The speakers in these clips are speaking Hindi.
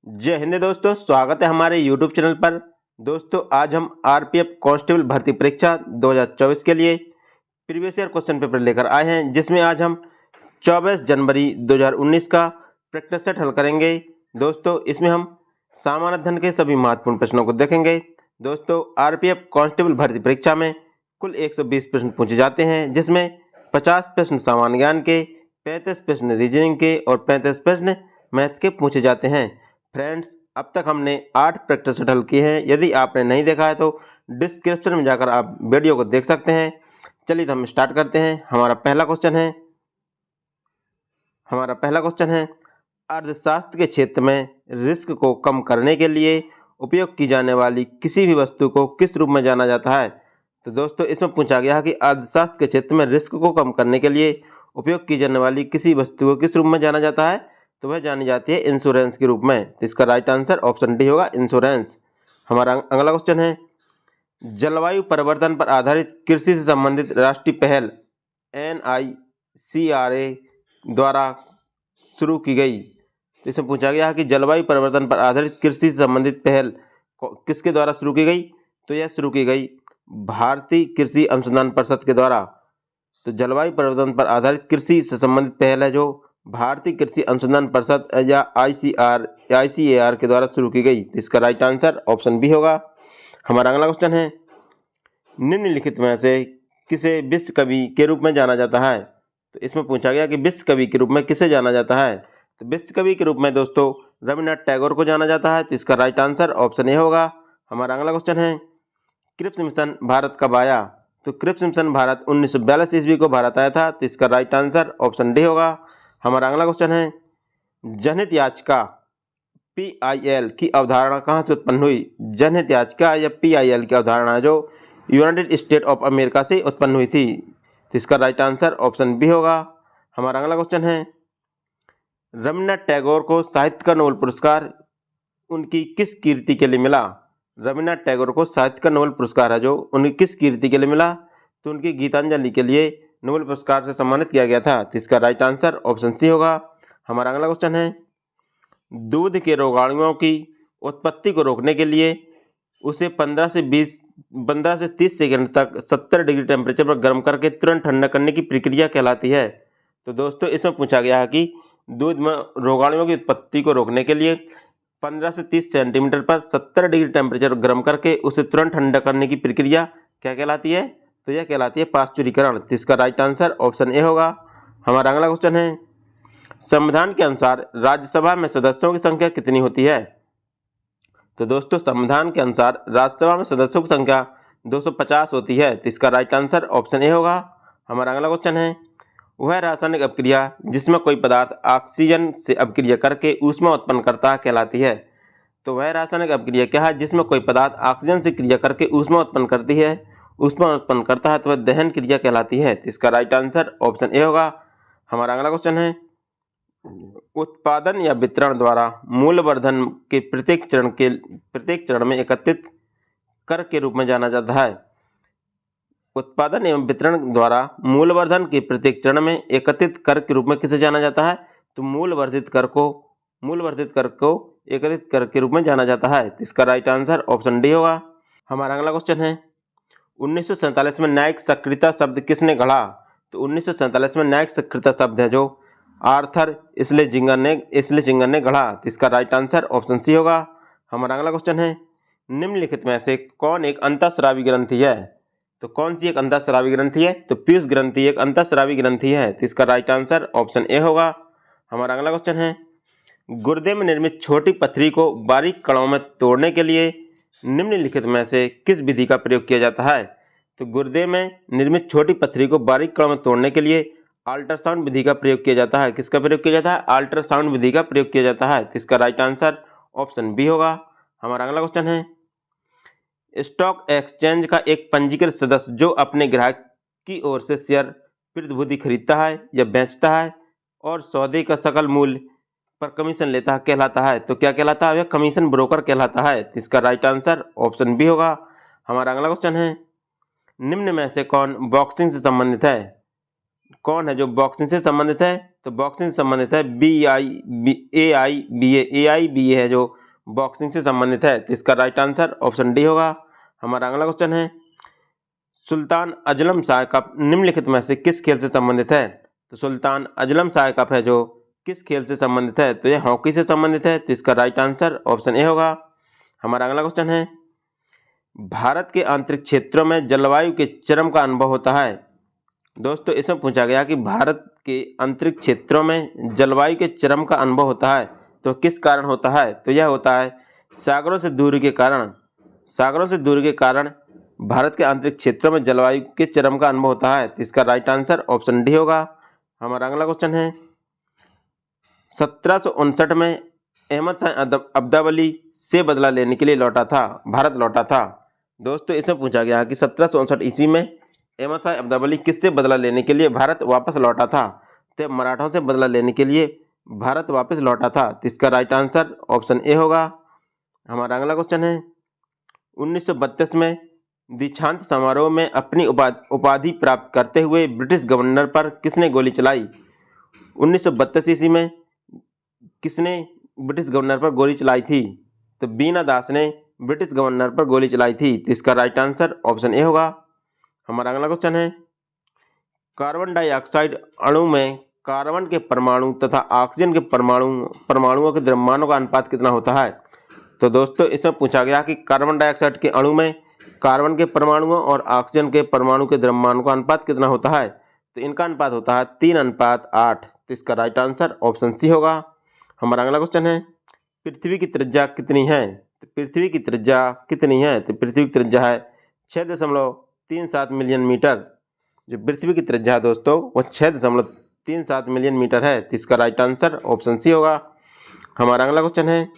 जय हिंद दोस्तों, स्वागत है हमारे YouTube चैनल पर। दोस्तों आज हम आरपीएफ कांस्टेबल भर्ती परीक्षा 2024 के लिए प्रीवियस ईयर क्वेश्चन पेपर लेकर आए हैं, जिसमें आज हम 24 जनवरी 2019 का प्रैक्टिस सेट हल करेंगे। दोस्तों इसमें हम सामान्य अध्ययन के सभी महत्वपूर्ण प्रश्नों को देखेंगे। दोस्तों आरपीएफ कांस्टेबल भर्ती परीक्षा में कुल 120 प्रश्न पूछे जाते हैं, जिसमें 50 प्रश्न सामान्य ज्ञान के, 35 प्रश्न रीजनिंग के और 35 प्रश्न मैथ के पूछे जाते हैं। फ्रेंड्स, अब तक हमने 8 प्रैक्टिस सेट हल किए हैं। यदि आपने नहीं देखा है तो डिस्क्रिप्शन में जाकर आप वीडियो को देख सकते हैं। चलिए तो हम स्टार्ट करते हैं। हमारा पहला क्वेश्चन है अर्थशास्त्र के क्षेत्र में रिस्क को कम करने के लिए उपयोग की जाने वाली किसी भी वस्तु को किस रूप में जाना जाता है। तो दोस्तों इसमें पूछा गया है कि अर्थशास्त्र के क्षेत्र में रिस्क को कम करने के लिए उपयोग की जाने वाली किसी वस्तु को किस रूप में जाना जाता है। तो वह जानी जाती है इंश्योरेंस के रूप में। तो इसका राइट आंसर ऑप्शन डी होगा, इंश्योरेंस। हमारा अगला क्वेश्चन है जलवायु परिवर्तन पर आधारित कृषि से संबंधित राष्ट्रीय पहल NICRA द्वारा शुरू की गई। तो इसमें पूछा गया है कि जलवायु परिवर्तन पर आधारित कृषि से संबंधित पहल किसके द्वारा शुरू की गई। तो यह शुरू की गई भारतीय कृषि अनुसंधान परिषद के द्वारा। तो जलवायु परिवर्तन पर आधारित कृषि से संबंधित पहल है जो भारतीय कृषि अनुसंधान परिषद या ICAR के द्वारा शुरू की गई। तो इसका राइट आंसर ऑप्शन बी होगा। हमारा अगला क्वेश्चन है निम्नलिखित में से किसे विश्व कवि के रूप में जाना जाता है। तो इसमें पूछा गया कि विश्व कवि के रूप में किसे जाना जाता है। तो विश्व कवि के रूप में दोस्तों रविन्द्रनाथ टैगोर को जाना जाता है। तो इसका राइट आंसर ऑप्शन ए होगा। हमारा अगला क्वेश्चन है क्रिप्स मिशन भारत कब आया। तो क्रिप्स मिशन भारत 1942 ईस्वी को भारत आया था। तो इसका राइट आंसर ऑप्शन डी होगा। हमारा अगला क्वेश्चन है जनहित याचिका PIL की अवधारणा कहाँ से उत्पन्न हुई। जनहित याचिका या PIL की अवधारणा है जो यूनाइटेड स्टेट ऑफ अमेरिका से उत्पन्न हुई थी। तो इसका राइट आंसर ऑप्शन बी होगा। हमारा अगला क्वेश्चन है रविन्द्रनाथ टैगोर को साहित्य का नोबेल पुरस्कार उनकी किस कीर्ति के लिए मिला। रविन्द्रनाथ टैगोर को साहित्य का नोबेल पुरस्कार है जो उनकी किस कीर्ति के लिए मिला। तो उनकी गीतांजलि के लिए नोबेल पुरस्कार से सम्मानित किया गया था। तो इसका राइट आंसर ऑप्शन सी होगा। हमारा अगला क्वेश्चन है दूध के रोगाणुओं की उत्पत्ति को रोकने के लिए उसे 15 से 30 सेकंड तक 70 डिग्री टेम्परेचर पर गर्म करके तुरंत ठंडा करने की प्रक्रिया कहलाती है। तो दोस्तों इसमें पूछा गया है कि दूध में रोगाणुओं की उत्पत्ति को रोकने के लिए 15 से 30 सेंटीमीटर पर 70 डिग्री टेम्परेचर गर्म करके उसे तुरंत ठंडा करने की प्रक्रिया क्या कहलाती है। तो यह कहलाती है पाश्चुरीकरण। तो इसका राइट आंसर ऑप्शन ए होगा। हमारा अगला क्वेश्चन है संविधान के अनुसार राज्यसभा में सदस्यों की संख्या कितनी होती है। तो दोस्तों संविधान के अनुसार राज्यसभा में सदस्यों की संख्या 250 होती है। तो इसका राइट आंसर ऑप्शन ए होगा। हमारा अगला क्वेश्चन है वह रासायनिक अपक्रिया जिसमें कोई पदार्थ ऑक्सीजन से अपक्रिया करके ऊष्मा उत्पन्न करता है कहलाती है। तो वह रासायनिक अपक्रिया क्या है जिसमें कोई पदार्थ ऑक्सीजन से क्रिया करके ऊष्मा उत्पन्न करता है। तो वह दहन क्रिया कहलाती है। तो इसका राइट आंसर ऑप्शन ए होगा। हमारा अगला क्वेश्चन है उत्पादन या वितरण द्वारा मूल्यवर्धन के प्रत्येक चरण में एकत्रित कर के रूप में जाना जाता है। उत्पादन एवं वितरण द्वारा मूल्यवर्धन के प्रत्येक चरण में एकत्रित कर के रूप में किसे जाना जाता है। तो मूल्यवर्धित कर को एकत्रित कर के रूप में जाना जाता है। तो इसका राइट आंसर ऑप्शन डी होगा। हमारा अगला क्वेश्चन है 1947 में न्यायिक सक्रियता शब्द किसने गढ़ा। तो 1947 में न्यायिक सक्रियता शब्द है जो आर्थर इस्लेजिंगर ने गढ़ा। तो इसका राइट आंसर ऑप्शन सी होगा। हमारा अगला क्वेश्चन है निम्नलिखित में से कौन एक अंतःस्रावी ग्रंथि है। तो कौन सी एक अंतःस्रावी ग्रंथि है। तो पीयूष ग्रंथि एक अंतःस्रावी ग्रंथि है। तो इसका राइट आंसर ऑप्शन ए होगा। हमारा अगला क्वेश्चन है गुर्दे में निर्मित छोटी पथरी को बारीक कणों में तोड़ने के लिए निम्नलिखित में से किस विधि का प्रयोग किया जाता है। तो गुर्दे में निर्मित छोटी पथरी को बारीक कणों में तोड़ने के लिए अल्ट्रासाउंड विधि का प्रयोग किया जाता है। किसका प्रयोग किया जाता है। अल्ट्रासाउंड विधि का प्रयोग किया जाता है। तो इसका राइट आंसर ऑप्शन बी होगा। हमारा अगला क्वेश्चन है स्टॉक एक्सचेंज का एक पंजीकृत सदस्य जो अपने ग्राहक की ओर से शेयर प्रतिभूति खरीदता है या बेचता है और सौदे का सकल मूल्य पर कमीशन लेता है कहलाता है। तो क्या कहलाता है। यह कमीशन ब्रोकर कहलाता है। तो इसका राइट आंसर ऑप्शन बी होगा। हमारा अगला क्वेश्चन है निम्न में से कौन बॉक्सिंग से संबंधित है। कौन है जो बॉक्सिंग से संबंधित है? तो बॉक्सिंग से संबंधित है AIBA है जो बॉक्सिंग से संबंधित है। तो इसका राइट आंसर ऑप्शन डी होगा। हमारा अगला क्वेश्चन है, सुल्तान अजलम शाह कप निम्नलिखित में से किस खेल से संबंधित है? तो सुल्तान अजलम शाह कप है जो किस खेल से संबंधित है? तो यह हॉकी से संबंधित है। तो इसका राइट आंसर ऑप्शन ए होगा। हमारा अगला क्वेश्चन है, भारत के आंतरिक क्षेत्रों में जलवायु के चरम का अनुभव होता है। दोस्तों इसमें पूछा गया कि भारत के आंतरिक क्षेत्रों में जलवायु के चरम का अनुभव होता है तो किस कारण होता है? तो यह होता है सागरों से दूरी के कारण। सागरों से दूरी के कारण भारत के आंतरिक क्षेत्रों में जलवायु के चरम का अनुभव होता है। तो इसका राइट आंसर ऑप्शन डी होगा। हमारा अगला क्वेश्चन है, 1759 में अहमद शाह अब्दावली से बदला लेने के लिए भारत लौटा था। दोस्तों इसमें पूछा गया कि 1759 ईस्वी में अहमद शाह अब्दावली किससे बदला लेने के लिए भारत वापस लौटा था? तो मराठों से बदला लेने के लिए भारत वापस लौटा था। तो इसका राइट आंसर ऑप्शन ए होगा। हमारा अगला क्वेश्चन है, 1932 में दीक्षांत समारोह में अपनी उपाधि प्राप्त करते हुए ब्रिटिश गवर्नर पर किसने गोली चलाई? 1932 ईस्वी में किसने ब्रिटिश गवर्नर पर गोली चलाई थी? तो बीना दास ने ब्रिटिश गवर्नर पर गोली चलाई थी। तो इसका राइट आंसर ऑप्शन ए होगा। हमारा अगला क्वेश्चन है, कार्बन डाइऑक्साइड अणु में कार्बन के परमाणु तथा ऑक्सीजन के परमाणुओं के द्रव्यमानों का अनुपात कितना होता है? तो दोस्तों इसमें पूछा गया कि कार्बन डाइऑक्साइड के अणु में कार्बन के परमाणुओं और ऑक्सीजन के परमाणु के द्रव्यमानों का अनुपात कितना होता है? तो इनका अनुपात होता है 3:8। तो इसका राइट आंसर ऑप्शन सी होगा। हमारा अगला क्वेश्चन है, पृथ्वी की त्रिज्या कितनी है? तो पृथ्वी की त्रिज्या कितनी है? तो पृथ्वी की त्रिज्या है 6.37 मिलियन मीटर। जो पृथ्वी की त्रिज्या है दोस्तों वो 6.37 मिलियन मीटर है। तो इसका राइट आंसर ऑप्शन सी होगा। हमारा अगला क्वेश्चन है,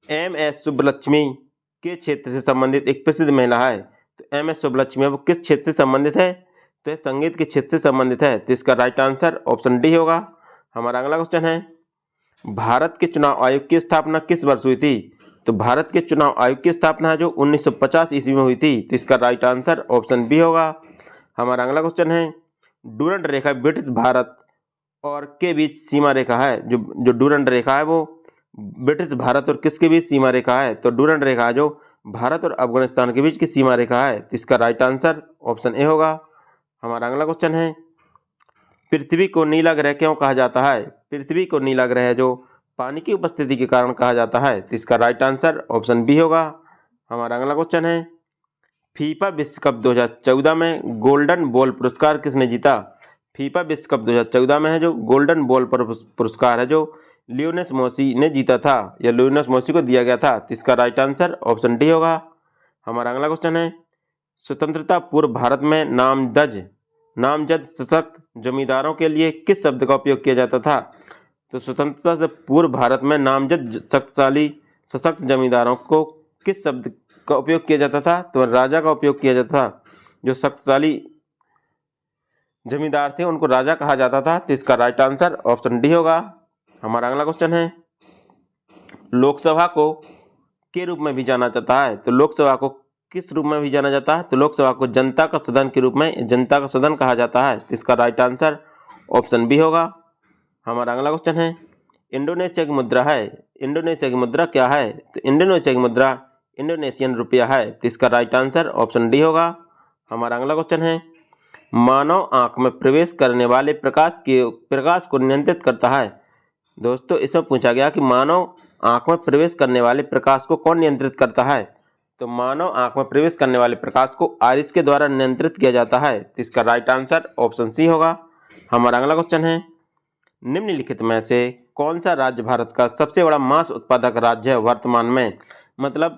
MS सुब्बलक्ष्मी के क्षेत्र से संबंधित एक प्रसिद्ध महिला है। तो MS सुब्बलक्ष्मी वो किस क्षेत्र से संबंधित है? तो यह संगीत के क्षेत्र से संबंधित है। तो इसका राइट आंसर ऑप्शन डी होगा। हमारा अगला क्वेश्चन है, भारत के चुनाव आयोग की स्थापना किस वर्ष हुई थी? तो भारत के चुनाव आयोग की स्थापना है जो 1950 ईस्वी में हुई थी। तो इसका राइट आंसर ऑप्शन बी होगा। हमारा अगला क्वेश्चन है, डूरंड रेखा ब्रिटिश भारत और के बीच सीमा रेखा है। जो डूरंड रेखा है वो ब्रिटिश भारत और किसके बीच सीमा रेखा है? तो डूरंड रेखा जो भारत और अफगानिस्तान के बीच की सीमा रेखा है। तो इसका राइट आंसर ऑप्शन ए होगा। हमारा अगला क्वेश्चन है, पृथ्वी को नीला ग्रह क्यों कहा जाता है? पृथ्वी को नीला ग्रह जो पानी की उपस्थिति के कारण कहा जाता है। तो इसका राइट आंसर ऑप्शन बी होगा। हमारा अगला क्वेश्चन है, फीफा विश्व कप 2014 में गोल्डन बॉल पुरस्कार किसने जीता? फीफा विश्व कप 2014 में है जो गोल्डन बॉल पुरस्कार है जो लियोनेल मेसी ने जीता था या लियोनेल मेसी को दिया गया था। तो इसका राइट आंसर ऑप्शन डी होगा। हमारा अगला क्वेश्चन है, स्वतंत्रता पूर्व भारत में नामजद सशक्त जमींदारों के लिए किस शब्द का उपयोग किया जाता था? तो स्वतंत्रता से पूर्व भारत में नामजद शक्तिशाली सशक्त जमींदारों को किस शब्द का उपयोग किया जाता था? तो राजा का उपयोग किया जाता था। जो शक्तिशाली जमींदार थे उनको राजा कहा जाता था। तो इसका राइट आंसर ऑप्शन डी होगा। हमारा अगला क्वेश्चन है, लोकसभा को के रूप में भी जाना जाता है। तो लोकसभा को किस रूप में भी जाना जाता है? तो लोकसभा को जनता का सदन के रूप में जनता का सदन कहा जाता है। तो इसका राइट आंसर ऑप्शन बी होगा। हमारा अगला क्वेश्चन है, इंडोनेशिया की मुद्रा है। इंडोनेशिया की मुद्रा क्या है? तो इंडोनेशिया की मुद्रा इंडोनेशियन रुपया है। तो इसका राइट आंसर ऑप्शन डी होगा। हमारा अगला क्वेश्चन है, मानव आंख में प्रवेश करने वाले प्रकाश को नियंत्रित करता है। दोस्तों इसमें पूछा गया कि मानव आंख में प्रवेश करने वाले प्रकाश को कौन नियंत्रित करता है? तो मानव आंख में प्रवेश करने वाले प्रकाश को आइरिस के द्वारा नियंत्रित किया जाता है। तो इसका राइट आंसर ऑप्शन सी होगा। हमारा अगला क्वेश्चन है, निम्नलिखित में से कौन सा राज्य भारत का सबसे बड़ा मांस उत्पादक राज्य है वर्तमान में? मतलब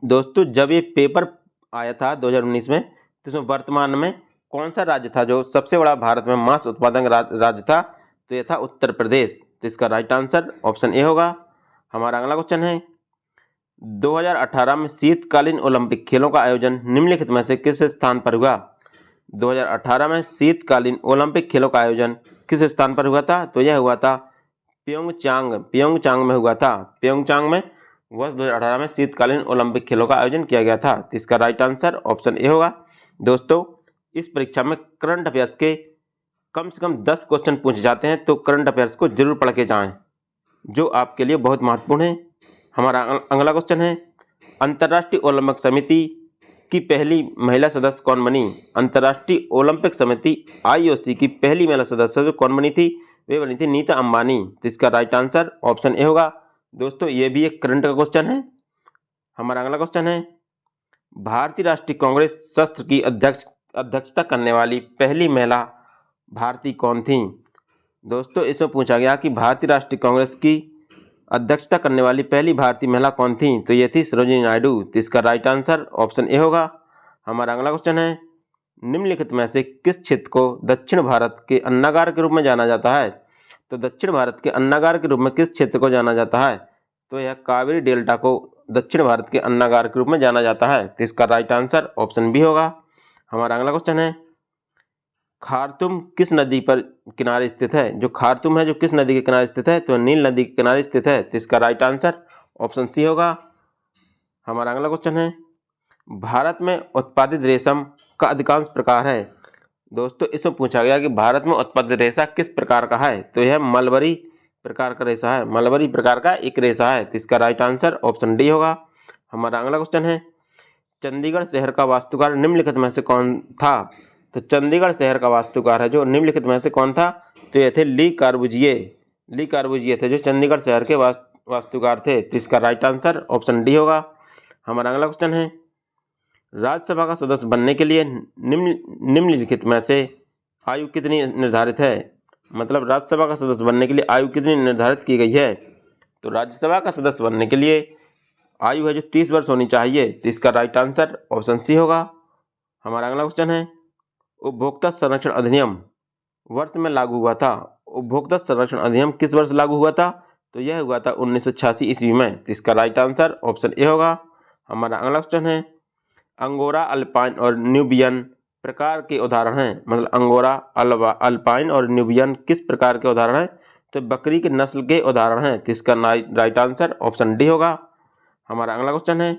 दोस्तों जब ये पेपर आया था 2019 में तो इसमें वर्तमान में कौन सा राज्य था जो सबसे बड़ा भारत में मांस उत्पादक राज्य था? तो ये था उत्तर प्रदेश। तो इसका राइट आंसर ऑप्शन ए होगा। हमारा अगला क्वेश्चन है, 2018 में शीतकालीन ओलंपिक खेलों का आयोजन निम्नलिखित में से किस स्थान पर हुआ? 2018 में शीतकालीन ओलंपिक खेलों का आयोजन किस स्थान पर हुआ था? तो यह हुआ था प्योंगचांग में हुआ था। प्योंगचांग में वर्ष 2018 में शीतकालीन ओलंपिक खेलों का आयोजन किया गया था। तो इसका राइट आंसर ऑप्शन ए होगा। दोस्तों इस परीक्षा में करंट अफेयर्स के कम से कम 10 क्वेश्चन पूछे जाते हैं, तो करंट अफेयर्स को जरूर पढ़ के जाएं, जो आपके लिए बहुत महत्वपूर्ण है। हमारा अगला क्वेश्चन है, अंतर्राष्ट्रीय ओलंपिक समिति की पहली महिला सदस्य कौन बनी? अंतर्राष्ट्रीय ओलंपिक समिति IOC की पहली महिला सदस्य जो कौन बनी थी, वे बनी थी नीता अंबानी। तो इसका राइट आंसर ऑप्शन ए होगा। दोस्तों ये भी एक करंट का क्वेश्चन है। हमारा अगला क्वेश्चन है, भारतीय राष्ट्रीय कांग्रेस सत्र की अध्यक्षता करने वाली पहली महिला भारतीय कौन थी? दोस्तों इसमें पूछा गया कि भारतीय राष्ट्रीय कांग्रेस की अध्यक्षता करने वाली पहली भारतीय महिला कौन थी? तो ये थी सरोजिनी नायडू। तो इसका राइट आंसर ऑप्शन ए होगा। हमारा अगला क्वेश्चन है, निम्नलिखित में से किस क्षेत्र को दक्षिण भारत के अन्नागार के रूप में जाना जाता है? तो दक्षिण भारत के अन्नागार के रूप में किस क्षेत्र को जाना जाता है? तो यह कावेरी डेल्टा को दक्षिण भारत के अन्नागार के रूप में जाना जाता है। तो इसका राइट आंसर ऑप्शन बी होगा। हमारा अगला क्वेश्चन है, खार्तूम किस नदी पर किनारे स्थित है? जो खार्तूम है जो किस नदी के किनारे स्थित है? तो नील नदी के किनारे स्थित है। तो इसका राइट आंसर ऑप्शन सी होगा। हमारा अगला क्वेश्चन है, भारत में उत्पादित रेशम का अधिकांश प्रकार है। दोस्तों इसमें पूछा गया कि भारत में उत्पादित रेशा किस प्रकार का है? तो यह मलबरी प्रकार का रेशा है, मलबरी प्रकार का एक रेशा है। तो इसका राइट आंसर ऑप्शन डी होगा। हमारा अगला क्वेश्चन है, चंडीगढ़ शहर का वास्तुकार निम्नलिखित में से कौन था? तो चंडीगढ़ शहर का वास्तुकार है जो निम्नलिखित में से कौन था? तो ये थे ली कार्बुजिए। ली कार्बुजिए थे जो चंडीगढ़ शहर के वास्तुकार थे। तो इसका राइट आंसर ऑप्शन डी होगा। हमारा अगला क्वेश्चन है, राज्यसभा का सदस्य बनने के लिए निम्नलिखित में से आयु कितनी निर्धारित है? मतलब राज्यसभा का सदस्य बनने के लिए आयु कितनी निर्धारित की गई है? तो राज्यसभा का सदस्य बनने के लिए आयु है जो 30 वर्ष होनी चाहिए। तो इसका राइट आंसर ऑप्शन सी होगा। हमारा अगला क्वेश्चन है, उपभोक्ता संरक्षण अधिनियम वर्ष में लागू हुआ था? उपभोक्ता संरक्षण अधिनियम किस वर्ष लागू हुआ था? तो यह हुआ था 1986 ईस्वी में। तो इसका राइट आंसर ऑप्शन ए होगा। हमारा अगला क्वेश्चन है, अंगोरा, अल्पाइन और न्यूबियन प्रकार के उदाहरण हैं? मतलब अंगोरा, अल्पाइन और न्यूबियन किस प्रकार के उदाहरण हैं? तो बकरी की नस्ल के उदाहरण हैं। तो इसका राइट आंसर ऑप्शन डी होगा। हमारा अगला क्वेश्चन है,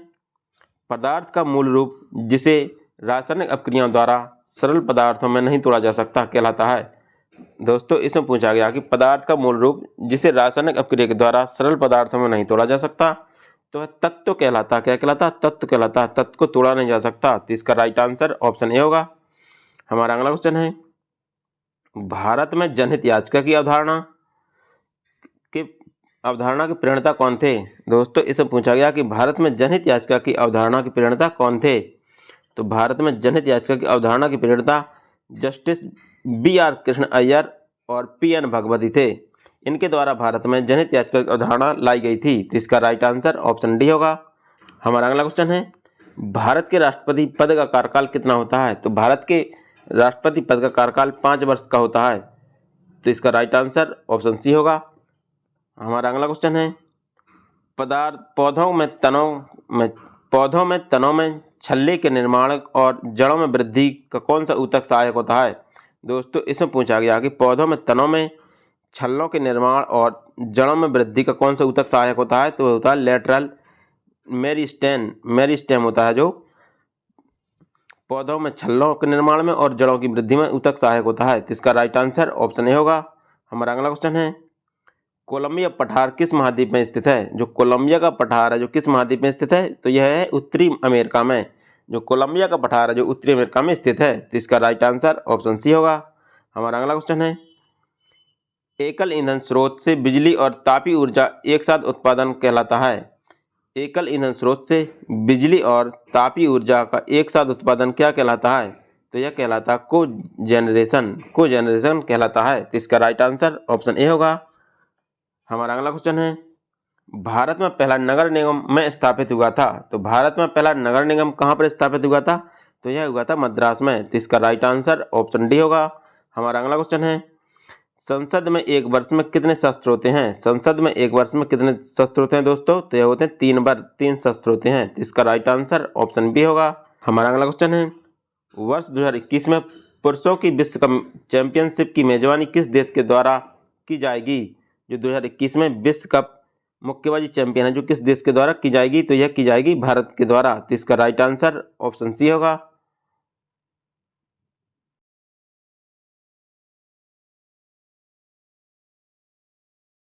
पदार्थ का मूल रूप जिसे रासायनिक अपक्रियाओं द्वारा सरल पदार्थों में नहीं तोड़ा जा सकता कहलाता है? दोस्तों इसमें पूछा गया कि पदार्थ का मूल रूप जिसे रासायनिक अपक्रिया के द्वारा सरल पदार्थों में नहीं तोड़ा जा सकता, तो तत्व कहलाता। क्या कहलाता? तत्व कहलाता। तत्व को तोड़ा नहीं जा सकता। तो इसका राइट आंसर ऑप्शन ए होगा। हमारा अगला क्वेश्चन है, भारत में जनहित याचिका की अवधारणा के प्रणेता कौन थे? दोस्तों इससे पूछा गया कि भारत में जनहित याचिका की अवधारणा के प्रणेता कौन थे? तो भारत में जनहित याचिका की अवधारणा के प्रणेता जस्टिस BR कृष्ण अय्यर और PN भगवती थे। इनके द्वारा भारत में जनहित याचिका की अवधारणा लाई गई थी। तो इसका राइट आंसर ऑप्शन डी होगा। हमारा अगला क्वेश्चन है, भारत के राष्ट्रपति पद का कार्यकाल कितना होता है? तो भारत के राष्ट्रपति पद का कार्यकाल 5 वर्ष का होता है। तो इसका राइट आंसर ऑप्शन सी होगा। हमारा अगला क्वेश्चन है, पौधों में तनों में छल्ले के निर्माण और जड़ों में वृद्धि का कौन सा ऊतक सहायक होता है? दोस्तों इसमें पूछा गया कि पौधों में तनों में छल्लों के निर्माण और जड़ों में वृद्धि का कौन सा ऊतक सहायक होता है? तो वह होता है लेटरल मेरिस्टेम होता है, जो पौधों में छल्लों के निर्माण में और जड़ों की वृद्धि में ऊतक सहायक होता है। तो इसका राइट आंसर ऑप्शन ए होगा। हमारा अगला क्वेश्चन है, कोलंबिया पठार किस महाद्वीप में स्थित है? जो कोलंबिया का पठार है जो किस महाद्वीप में स्थित है? तो यह है उत्तरी अमेरिका में। जो कोलंबिया का पठार है जो उत्तरी अमेरिका में स्थित है। तो इसका राइट आंसर ऑप्शन सी होगा। हमारा अगला क्वेश्चन है, एकल ईंधन स्रोत से बिजली और तापीय ऊर्जा एक साथ उत्पादन कहलाता है? एकल ईंधन स्रोत से बिजली और तापीय ऊर्जा का एक साथ उत्पादन क्या कहलाता है? तो यह कहलाता कोजेनरेशन कहलाता है। तो इसका राइट आंसर ऑप्शन ए होगा। हमारा अगला क्वेश्चन है, भारत में पहला नगर निगम में स्थापित हुआ था? तो भारत में पहला नगर निगम कहाँ पर स्थापित हुआ था? तो यह हुआ था मद्रास में। तो इसका राइट आंसर ऑप्शन डी होगा। हमारा अगला क्वेश्चन है, संसद में एक वर्ष में कितने सत्र होते हैं? संसद में एक वर्ष में कितने सत्र होते हैं दोस्तों? तो यह होते हैं 3 सत्र होते हैं। तो इसका राइट आंसर ऑप्शन बी होगा। हमारा अगला क्वेश्चन है, वर्ष 2021 में पुरुषों की विश्व कप चैंपियनशिप की मेजबानी किस देश के द्वारा की जाएगी? जो 2021 में विश्व कप मुक्केबाजी चैंपियन है जो किस देश के द्वारा की जाएगी? तो यह की जाएगी भारत के द्वारा। तो इसका राइट आंसर ऑप्शन सी होगा।